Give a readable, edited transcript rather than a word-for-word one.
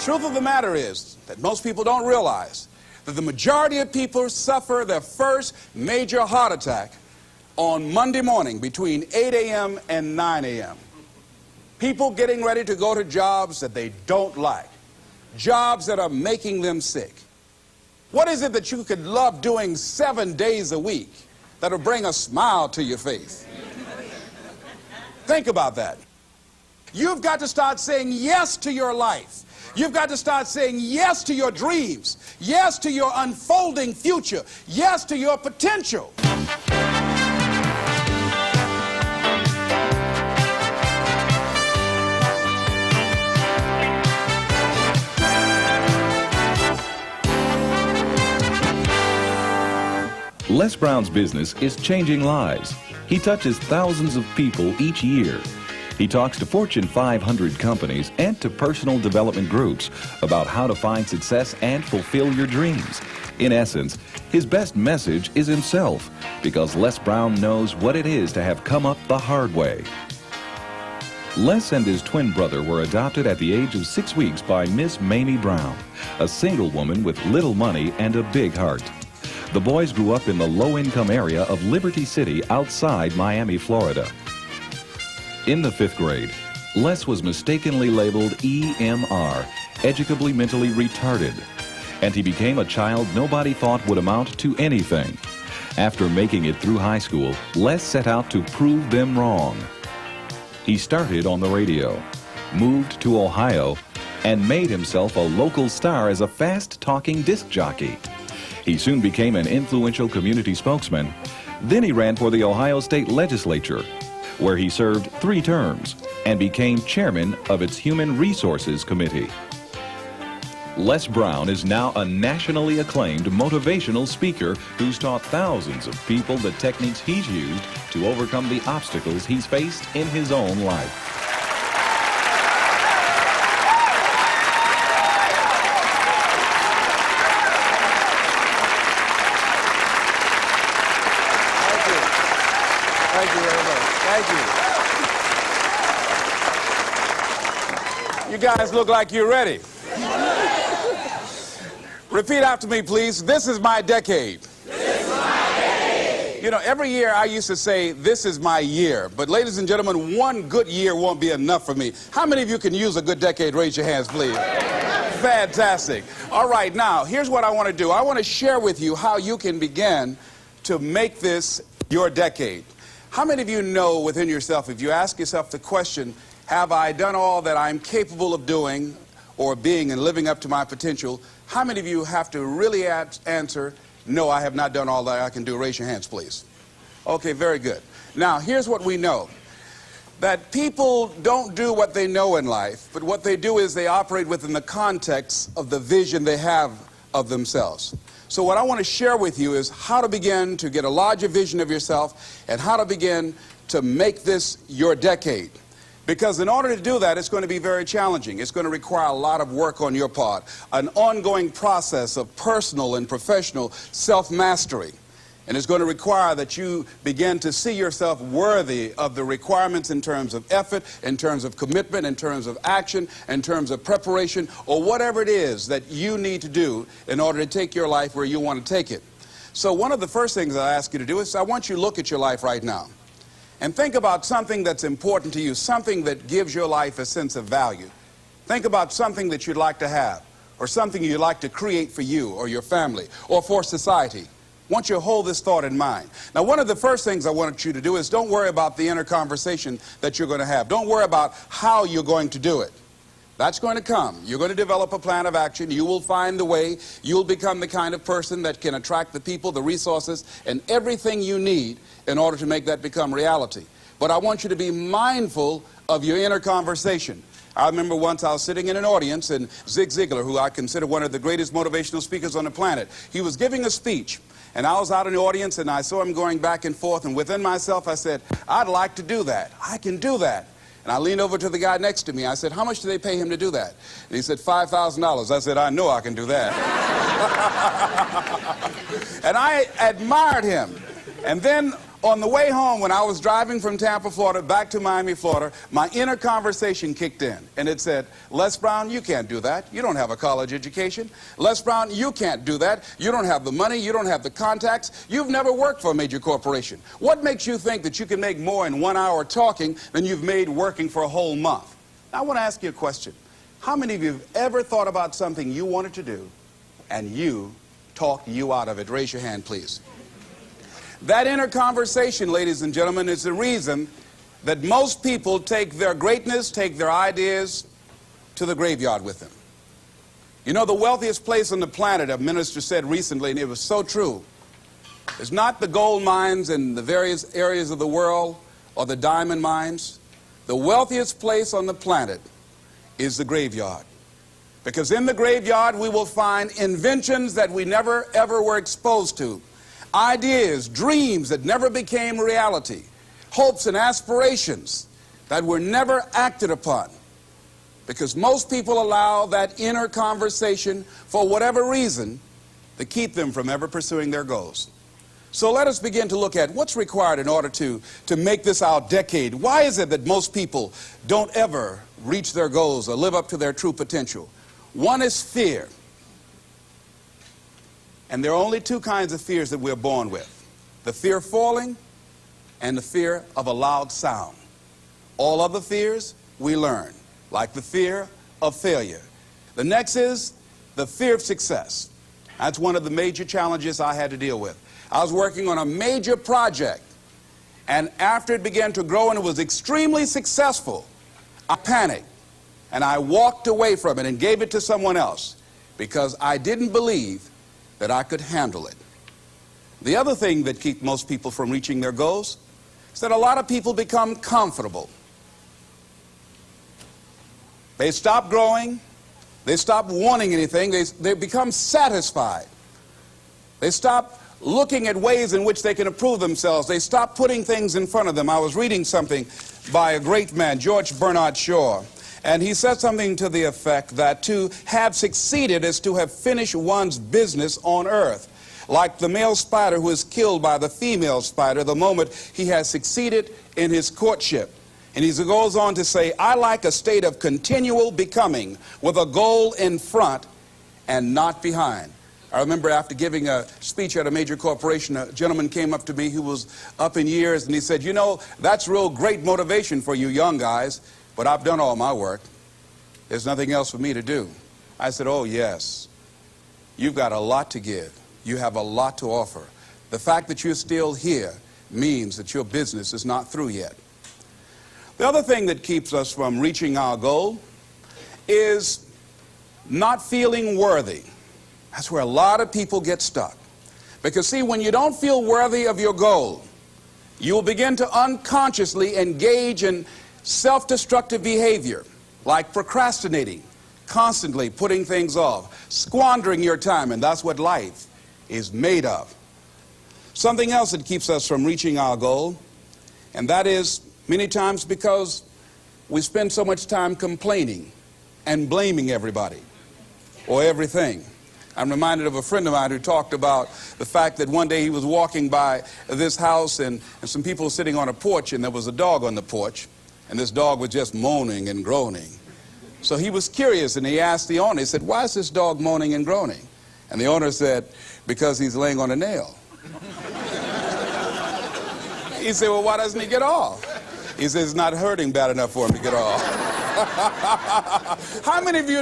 truth of the matter is that most people don't realize that the majority of people suffer their first major heart attack on Monday morning between 8 a.m. and 9 a.m. People getting ready to go to jobs that they don't like, jobs that are making them sick. What is it that you could love doing 7 days a week that'll bring a smile to your face? Think about that. You've got to start saying yes to your life. You've got to start saying yes to your dreams, yes to your unfolding future, yes to your potential. Les Brown's business is changing lives. He touches thousands of people each year. He talks to Fortune 500 companies and to personal development groups about how to find success and fulfill your dreams. In essence, his best message is himself, because Les Brown knows what it is to have come up the hard way. Les and his twin brother were adopted at the age of 6 weeks by Miss Mamie Brown, a single woman with little money and a big heart. The boys grew up in the low-income area of Liberty City outside Miami, Florida. In the 5th grade, Les was mistakenly labeled EMR, educably mentally retarded, and he became a child nobody thought would amount to anything. After making it through high school, Les set out to prove them wrong. He started on the radio, moved to Ohio, and made himself a local star as a fast-talking disc jockey. He soon became an influential community spokesman. Then he ran for the Ohio State Legislature, where he served 3 terms and became chairman of its Human Resources Committee. Les Brown is now a nationally acclaimed motivational speaker who's taught thousands of people the techniques he's used to overcome the obstacles he's faced in his own life. Thank you very much. Thank you. You guys look like you're ready. Repeat after me, please. This is my decade. This is my decade. You know, every year I used to say, this is my year. But ladies and gentlemen, one good year won't be enough for me. How many of you can use a good decade? Raise your hands, please. Fantastic. All right, now, here's what I want to do. I want to share with you how you can begin to make this your decade. How many of you know within yourself, if you ask yourself the question, have I done all that I'm capable of doing or being and living up to my potential, how many of you have to really answer, no, I have not done all that I can do? Raise your hands, please. Okay, very good. Now, here's what we know. That people don't do what they know in life, but what they do is they operate within the context of the vision they have of themselves. So what I want to share with you is how to begin to get a larger vision of yourself and how to begin to make this your decade. Because in order to do that, it's going to be very challenging. It's going to require a lot of work on your part, an ongoing process of personal and professional self-mastery. And it's going to require that you begin to see yourself worthy of the requirements in terms of effort, in terms of commitment, in terms of action, in terms of preparation, or whatever it is that you need to do in order to take your life where you want to take it. So one of the first things I ask you to do is I want you to look at your life right now and think about something that's important to you, something that gives your life a sense of value. Think about something that you'd like to have, or something you'd like to create for you or your family or for society. I want you to hold this thought in mind. Now, one of the first things I want you to do is don't worry about the inner conversation that you're going to have. Don't worry about how you're going to do it. That's going to come. You're going to develop a plan of action. You will find the way. You'll become the kind of person that can attract the people, the resources, and everything you need in order to make that become reality. But I want you to be mindful of your inner conversation. I remember once I was sitting in an audience, and Zig Ziglar, who I consider one of the greatest motivational speakers on the planet, he was giving a speech. And I was out in the audience, and I saw him going back and forth, and within myself I said, I'd like to do that. I can do that. And I leaned over to the guy next to me. I said, how much do they pay him to do that? And he said, $5,000. I said, I know I can do that. And I admired him. And then On the way home, when I was driving from Tampa, Florida, back to Miami, Florida, my inner conversation kicked in, and it said, Les Brown, you can't do that. You don't have a college education. Les Brown, you can't do that. You don't have the money. You don't have the contacts. You've never worked for a major corporation. What makes you think that you can make more in 1 hour talking than you've made working for a whole month? Now, I want to ask you a question. How many of you have ever thought about something you wanted to do, and you talked you out of it? Raise your hand, please. That inner conversation, ladies and gentlemen, is the reason that most people take their greatness, take their ideas to the graveyard with them. You know, the wealthiest place on the planet, a minister said recently, and it was so true, is not the gold mines in the various areas of the world or the diamond mines. The wealthiest place on the planet is the graveyard. Because in the graveyard we will find inventions that we never ever were exposed to. Ideas, dreams that never became reality, hopes and aspirations that were never acted upon, because most people allow that inner conversation, for whatever reason, to keep them from ever pursuing their goals. So let us begin to look at what's required in order to make this our decade. Why is it that most people don't ever reach their goals or live up to their true potential? One is fear. And there are only two kinds of fears that we're born with: the fear of falling and the fear of a loud sound. All other fears we learn, like the fear of failure. The next is the fear of success. That's one of the major challenges I had to deal with. I was working on a major project, and after it began to grow and it was extremely successful, I panicked and I walked away from it and gave it to someone else because I didn't believe that I could handle it. The other thing that keeps most people from reaching their goals is that a lot of people become comfortable. They stop growing. They stop wanting anything. They become satisfied. They stop looking at ways in which they can improve themselves. They stop putting things in front of them. I was reading something by a great man, George Bernard Shaw, and he said something to the effect that to have succeeded is to have finished one's business on earth. Like the male spider who is killed by the female spider the moment he has succeeded in his courtship. And he goes on to say, I like a state of continual becoming with a goal in front and not behind. I remember after giving a speech at a major corporation, a gentleman came up to me who was up in years, and he said, you know, that's real great motivation for you young guys, but I've done all my work. There's nothing else for me to do. I said, oh, yes. You've got a lot to give. You have a lot to offer. The fact that you're still here means that your business is not through yet. The other thing that keeps us from reaching our goal is not feeling worthy. That's where a lot of people get stuck. Because, see, when you don't feel worthy of your goal, you will begin to unconsciously engage in self-destructive behavior, like procrastinating, constantly putting things off, squandering your time, and that's what life is made of. Something else that keeps us from reaching our goal, and that is many times because we spend so much time complaining and blaming everybody or everything. I'm reminded of a friend of mine who talked about the fact that one day he was walking by this house and some people were sitting on a porch, and there was a dog on the porch, and this dog was just moaning and groaning. So he was curious, and he asked the owner, he said, why is this dog moaning and groaning? And the owner said, because he's laying on a nail. He said, well, why doesn't he get off? He says, it's not hurting bad enough for him to get off. How many of you